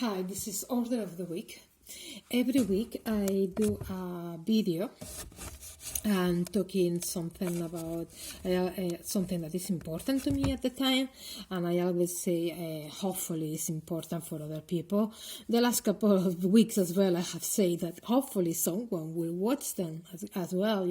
Hi, this is Order of the Week. Every week I do a video and talking something about something that is important to me at the time, and I always say hopefully it's important for other people. The last couple of weeks as well I have said that hopefully someone will watch them as well,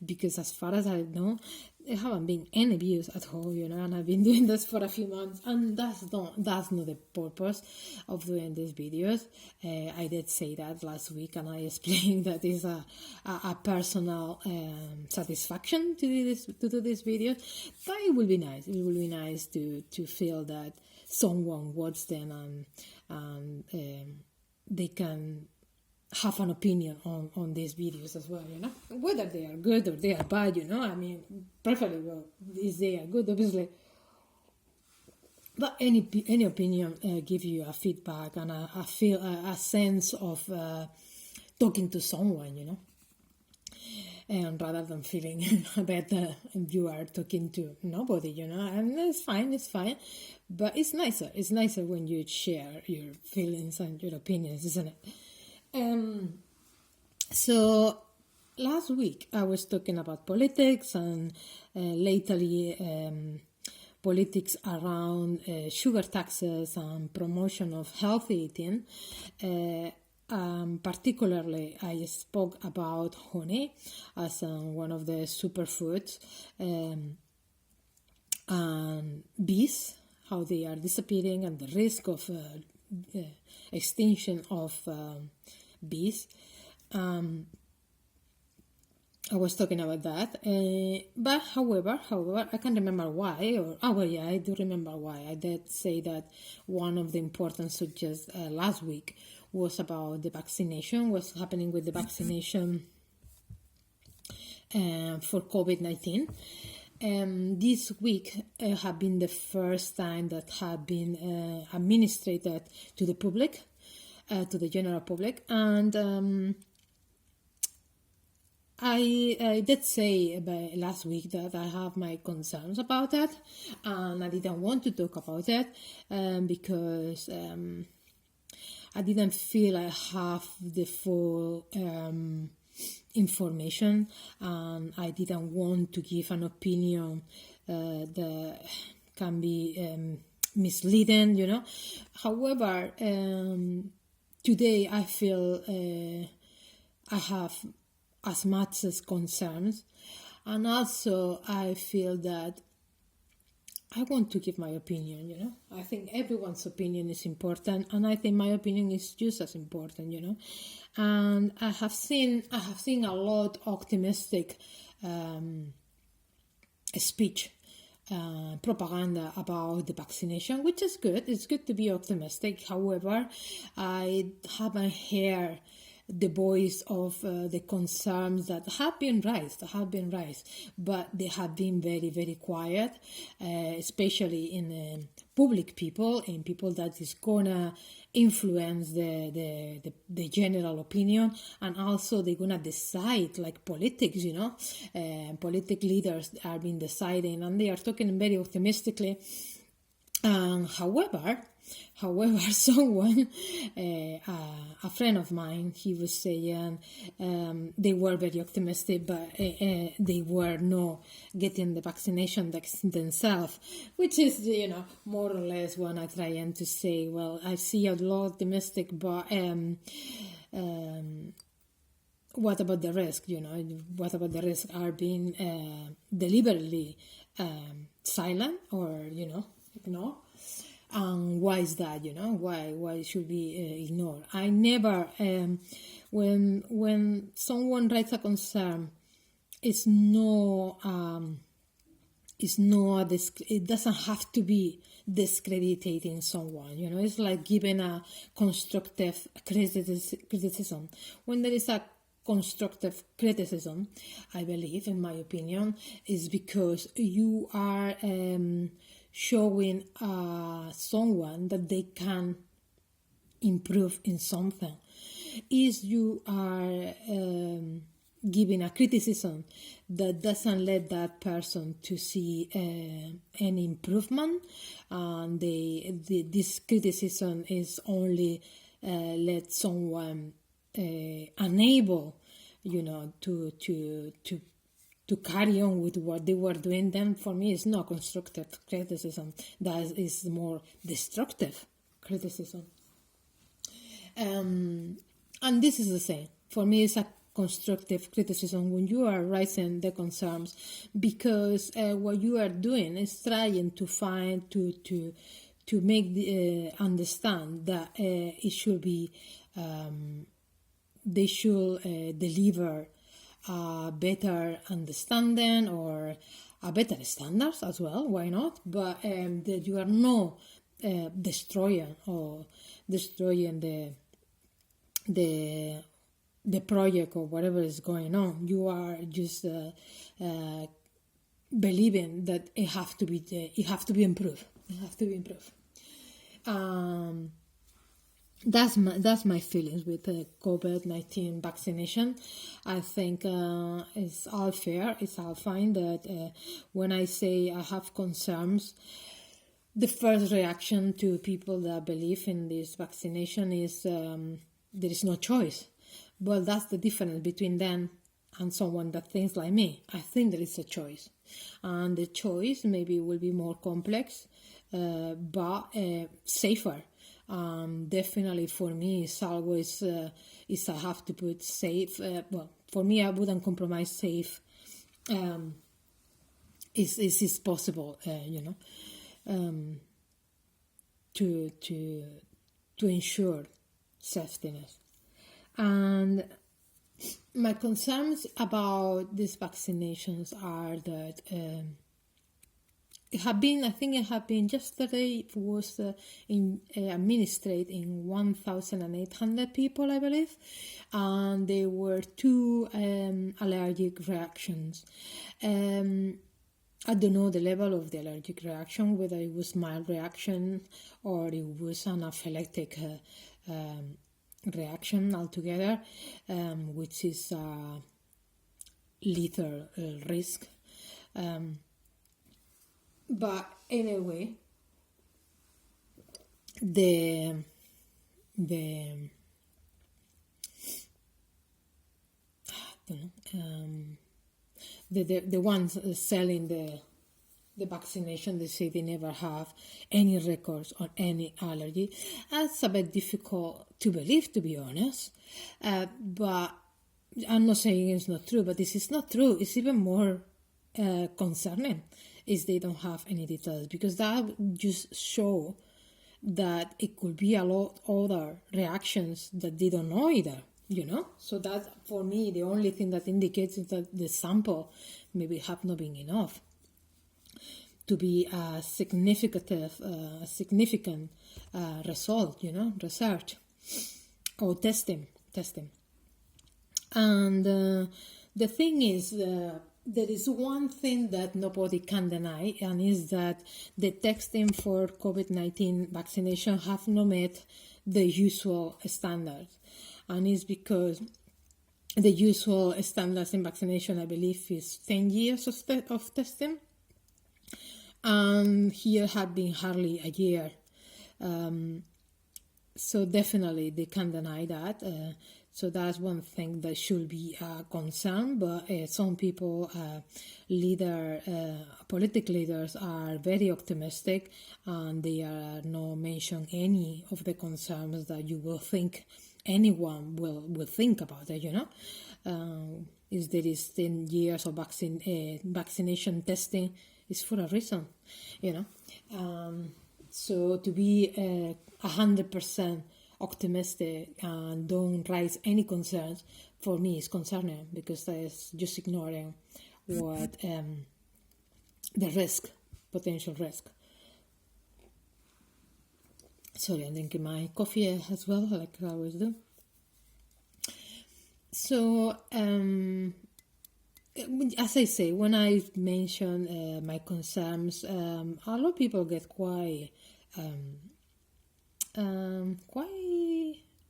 because as far as I know there haven't been any views at all, and I've been doing this for a few months, and that's not the purpose of doing these videos. I did say that last week, and I explained that it's a personal satisfaction to do this video, but it will be nice. It will be nice to feel that someone watched them and they can have an opinion on these videos as well, whether they are good or they are bad, I mean, preferably if they are good, obviously, but any opinion give you a feedback and a sense of talking to someone, and rather than feeling that you are talking to nobody, and it's fine, but it's nicer when you share your feelings and your opinions, isn't it? So last week I was talking about politics and lately politics around sugar taxes and promotion of healthy eating. Particularly I spoke about honey as one of the superfoods, and bees, how they are disappearing, and the risk of extinction of bees. I was talking about that, but however, I can't remember why, I do remember why. I did say that one of the important subjects last week was about the vaccination, what's happening with the vaccination for COVID-19. This week have been the first time that have been administered to the public, to the general public, and I did say last week that I have my concerns about that, and I didn't want to talk about it because I didn't feel I have the full information, and I didn't want to give an opinion that can be misleading, However, today I feel I have as much as concerns, and also I feel that I want to give my opinion, I think everyone's opinion is important, and I think my opinion is just as important, and I have seen a lot optimistic speech, propaganda about the vaccination, which is good. It's good to be optimistic. However, I haven't heard the voice of the concerns that have been raised, but they have been very, very quiet, especially in public people, in people that is gonna influence the general opinion, and also they're gonna decide, like politics, political leaders are being deciding, and they are talking very optimistically. However, someone, a friend of mine, he was saying they were very optimistic, but they were not getting the vaccination themselves, which is, more or less what I'm trying to say. Well, I see a lot optimistic, but what about the risk? What about the risk are being deliberately silent or ignored? And why is that? Why should be ignored? I never, when someone writes a concern, it doesn't have to be discrediting someone. It's like giving a constructive criticism. When there is a constructive criticism, I believe, in my opinion, is because you are showing someone that they can improve in something. Is you are giving a criticism that doesn't let that person to see any improvement, and this criticism is only let someone unable, to carry on with what they were doing. Then for me it's not constructive criticism. That is more destructive criticism. And this is the same. For me, it's a constructive criticism when you are raising the concerns, because what you are doing is trying to find to make understand that it should be they should deliver a better understanding or a better standards as well. Why not? But that you are not destroying the project or whatever is going on. You are just believing that it have to be improved. It have to be improved. That's my feelings with COVID-19 vaccination. I think it's all fair. It's all fine that when I say I have concerns, the first reaction to people that believe in this vaccination is there is no choice. Well, that's the difference between them and someone that thinks like me. I think there is a choice, and the choice maybe will be more complex, but safer. Definitely for me, it's always is I have to put safe. Well, for me, I wouldn't compromise safe. Is possible, to ensure safetyness. And my concerns about these vaccinations are that it have been yesterday. It was administered in 1,800 people, I believe, and there were 2 allergic reactions. I don't know the level of the allergic reaction, whether it was mild reaction or it was anaphylactic reaction altogether, which is a lethal risk. But anyway, the ones selling the vaccination, they say they never have any records on any allergy. That's a bit difficult to believe, to be honest. But I'm not saying it's not true, but this is not true. It's even more concerning is they don't have any details, because that would just show that it could be a lot other reactions that they don't know either, So that, for me, the only thing that indicates is that the sample maybe have not been enough to be a significant result, research or testing. And the thing is, there is one thing that nobody can deny, and is that the testing for COVID-19 vaccination have not met the usual standards. And it's because the usual standards in vaccination, I believe, is 10 years of testing. And here had been hardly a year. So definitely they can deny that. So that's one thing that should be a concern. But some people, political leaders, are very optimistic, and they are not mention any of the concerns that you will think anyone will think about it. Is there is 10 years of vaccination testing is for a reason, So to be 100% optimistic and don't raise any concerns, for me is concerning, because that is just ignoring what the potential risk. Sorry, I'm drinking my coffee as well, like I always do. So, as I say, when I mention my concerns, a lot of people get quite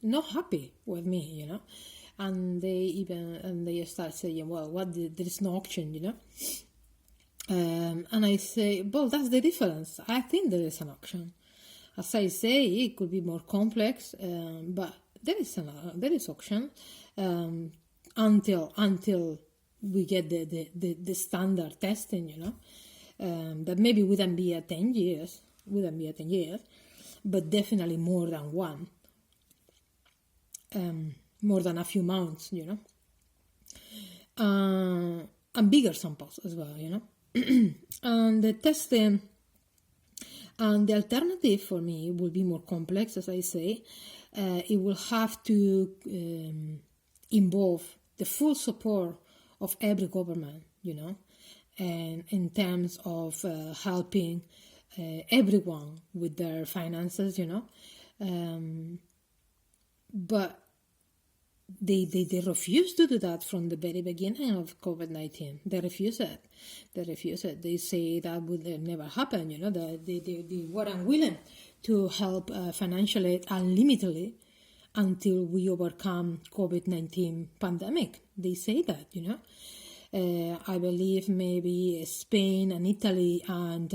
not happy with me, they start saying, well, there is no auction, and I say, well, that's the difference. I think there is an auction. As I say, it could be more complex, but there is auction until we get the standard testing, that maybe wouldn't be at 10 years, but definitely more than one, more than a few months, and bigger samples as well, and the testing. And the alternative for me will be more complex, as I say. It will have to involve the full support of every government, and in terms of helping everyone with their finances, but they refuse to do that from the very beginning of COVID-19. They refuse it. They say that would never happen, that they were unwilling to help financially unlimitedly until we overcome COVID-19 pandemic. They say that, I believe maybe Spain and Italy and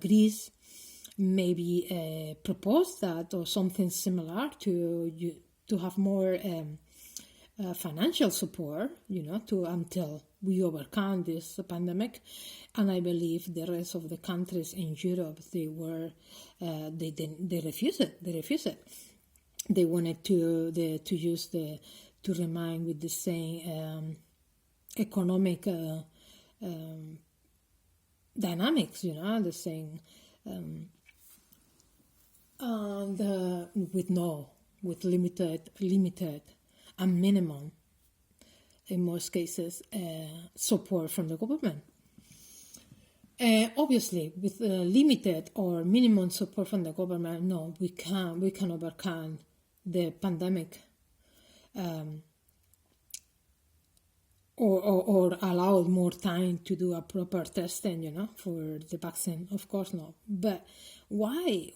Greece maybe proposed that or something similar to have more financial support, until we overcome this pandemic. And I believe the rest of the countries in Europe, they refuse it. They wanted to use to remain with the same economic dynamics, the same, and with limited and minimum, in most cases, support from the government. Obviously, with limited or minimum support from the government, no, we can overcome the pandemic, or allow more time to do a proper testing, for the vaccine. Of course not. But why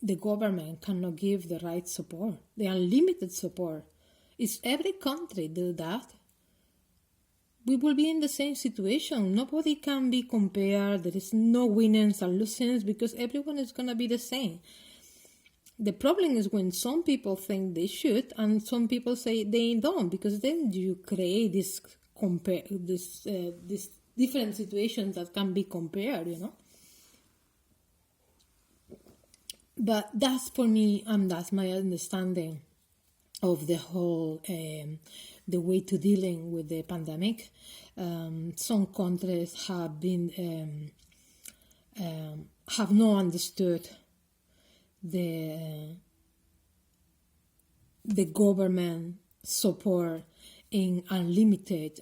the government cannot give the right support, the unlimited support? If every country do that, we will be in the same situation. Nobody can be compared. There is no winners and losers because everyone is going to be the same. The problem is when some people think they should and some people say they don't, because then you create this different situations that can be compared, But that's for me, and that's my understanding of the whole, the way to dealing with the pandemic. Some countries have been, have not understood the government support in unlimited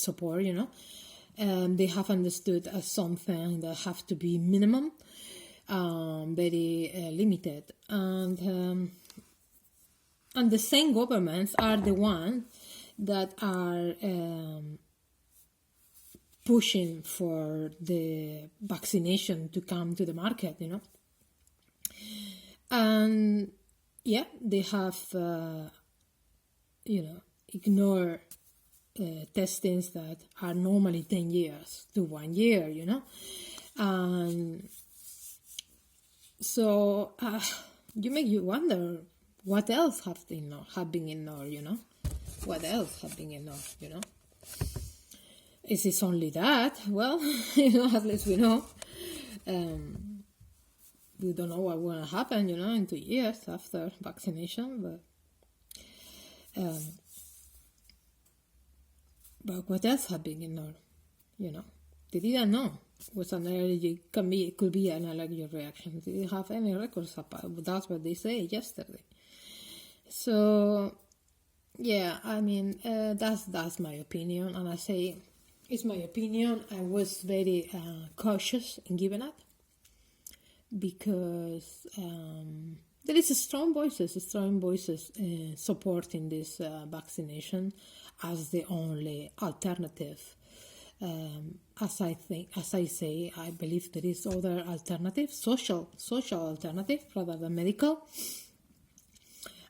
support, they have understood as something that have to be minimum, very limited, and the same governments are the ones that are pushing for the vaccination to come to the market, and they have ignored testings that are normally 10 years to 1 year, and so you make you wonder what else have been ignored, what else have been ignored, Is it only that? Well, at least we know. We don't know what will happen, in 2 years after vaccination, but what else have been ignored? They didn't know. Was an allergy could be an allergic reaction. They didn't have any records about. That's what they say yesterday. So, I mean, that's my opinion, and I say it's my opinion. I was very cautious in giving it because there is strong voices supporting this vaccination as the only alternative. As I say, I believe there is other alternative, social alternative rather than medical.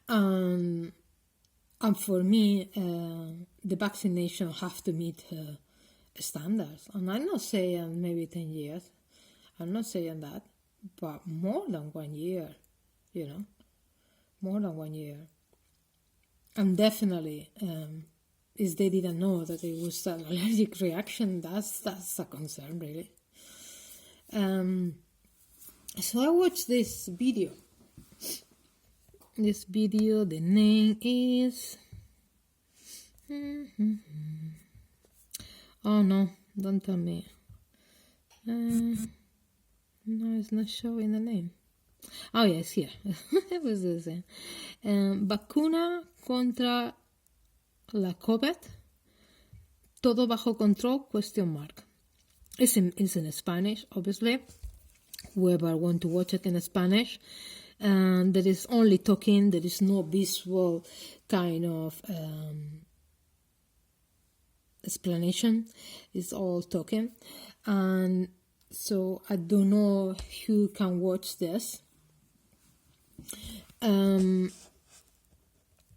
And for me, the vaccination have to meet standards. And I'm not saying maybe 10 years. I'm not saying that. But more than 1 year, more than 1 year. And definitely, if they didn't know that it was an allergic reaction, that's a concern, really. So I watched this video. This video, the name is... Oh no, don't tell me. No, it's not showing the name. Oh yes, here. It was the same. Vacuna contra la COVID. Todo bajo control? ? It's in Spanish, obviously. Whoever want to watch it in Spanish. And there is only talking. There is no visual kind of explanation. It's all talking. And so I don't know who can watch this.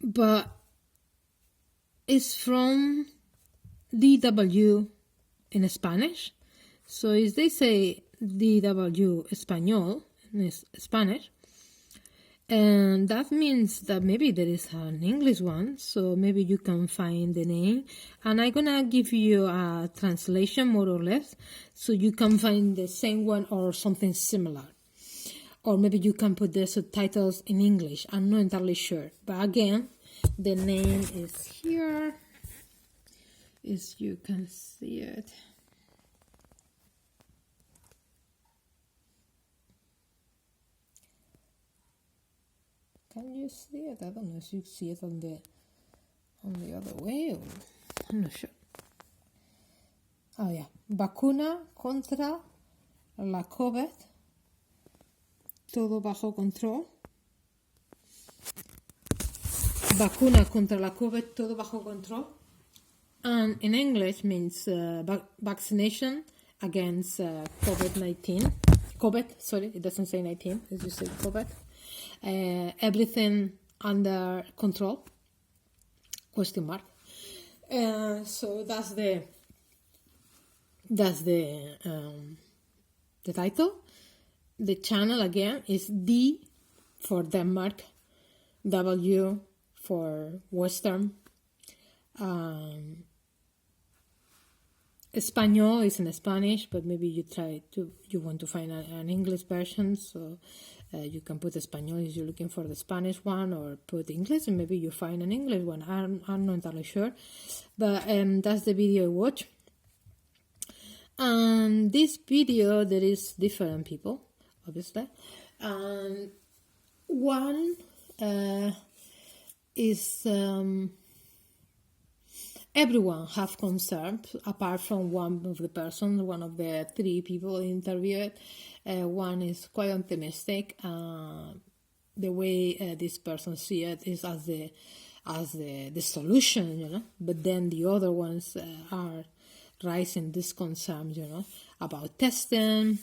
But it's from DW in Spanish. So if they say DW Español in Spanish, and that means that maybe there is an English one, so maybe you can find the name. And I'm gonna give you a translation more or less, so you can find the same one or something similar. Or maybe you can put the subtitles in English. I'm not entirely sure. But again, the name is here. As you can see it. Can you see it? I don't know if you see it on the other way. Or, I'm not sure. Oh yeah. Vacuna contra la COVID. Todo bajo control. Vacuna contra la COVID. Todo bajo control. And in English means vaccination against COVID-19. COVID, sorry, it doesn't say 19, it just says COVID. Everything under control? ? So that's the title. The channel again is D for Denmark, W for Western. Español is in Spanish, but maybe you want to find an English version, so you can put Español if you're looking for the Spanish one, or put English and maybe you find an English one. I'm not entirely sure, but that's the video I watched. And this video, there is different people, obviously. And one is everyone have concerns, apart from one of the persons, one of the 3 people interviewed. One is quite optimistic. The way this person see it is as the solution, But then the other ones are raising these concerns, about testing,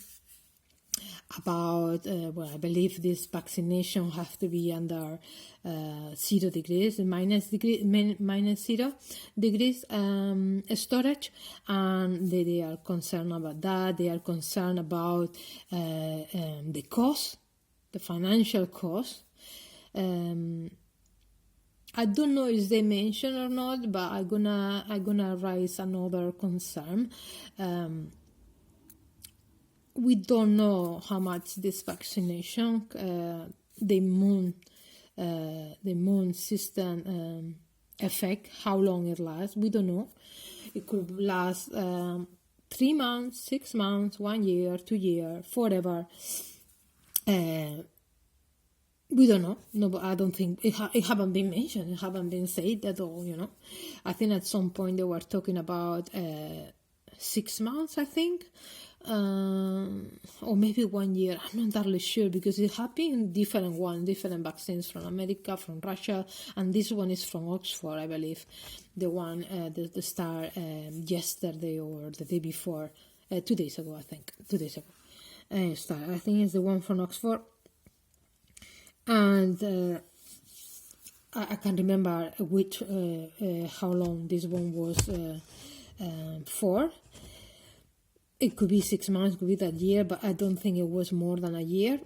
about, I believe this vaccination have to be under 0 degrees, minus 0 degrees storage, and they are concerned about that. They are concerned about the cost, the financial cost. I don't know if they mention or not, but I'm gonna raise another concern. We don't know how much this vaccination, the immune system effect, how long it lasts. We don't know. It could last 3 months, 6 months, 1 year, 2 years, forever. We don't know. No, but I don't think it haven't been mentioned. It haven't been said at all. I think at some point they were talking about 6 months. I think. Or maybe 1 year. I'm not entirely sure, because it have been different vaccines from America, from Russia, and this one is from Oxford, I believe. The one the start yesterday or the day before, 2 days ago, I think. 2 days ago. I think it's the one from Oxford. And I can't remember which how long this one was for. It could be 6 months, could be that year, but I don't think it was more than a year,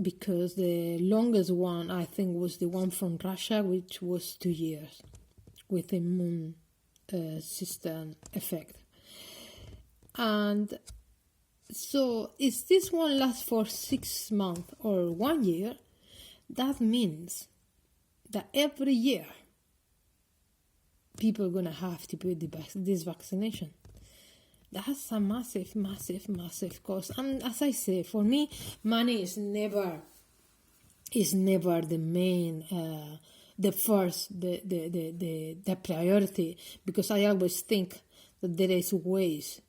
because the longest one I think was the one from Russia, which was 2 years with immune system effect. And so if this one lasts for 6 months or 1 year, that means that every year people are going to have to put this vaccination. That's a massive, massive, massive cost. And as I say, for me, money is never the main, the first, the priority, because I always think that there is ways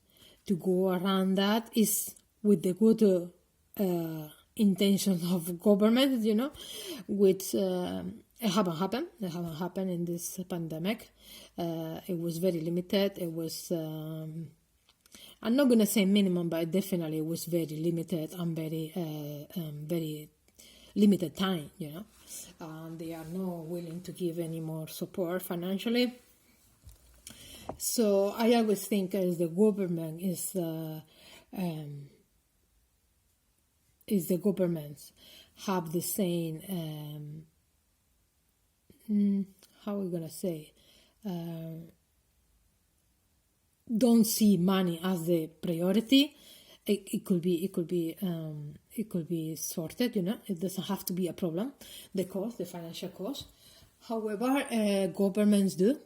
to go around that, is with the good intention of government, which it haven't happened. It haven't happened in this pandemic. It was very limited. It was, I'm not going to say minimum, but definitely it was very limited and very limited time, they are not willing to give any more support financially. So I always think as the government is the governments have the same, how are we going to say, don't see money as the priority. It could be sorted, It doesn't have to be a problem, the financial cost. However, governments do.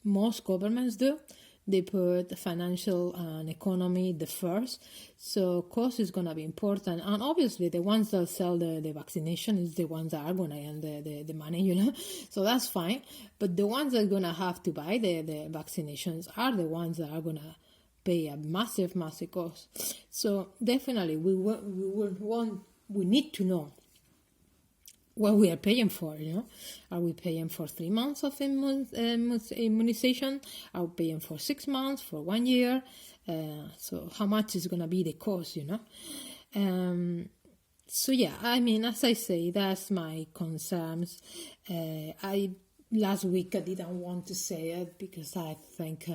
Most governments do. They put the financial and economy the first. So cost is going to be important. And obviously the ones that sell the vaccination is the ones that are going to earn the money, So that's fine. But the ones that are going to have to buy the vaccinations are the ones that are going to pay a massive, massive cost. So definitely we need to know what we are paying for, Are we paying for 3 months of immunization? Are we paying for 6 months, for 1 year? So how much is going to be the cost, So yeah, I mean, as I say, that's my concerns. Last week I didn't want to say it because I think,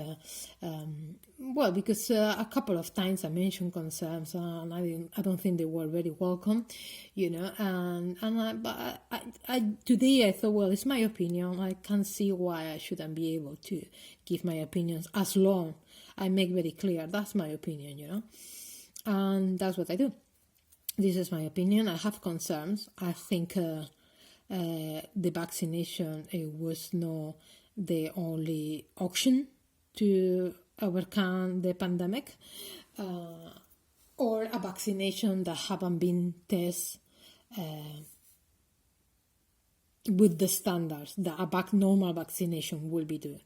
because a couple of times I mentioned concerns and I don't think they were very welcome, but today I thought, well, it's my opinion. I can't see why I shouldn't be able to give my opinions as long I make very clear that's my opinion, and that's what I do. This is my opinion. I have concerns. I think the vaccination, it was not the only option to overcome the pandemic, or a vaccination that haven't been tested with the standards that a normal vaccination will do.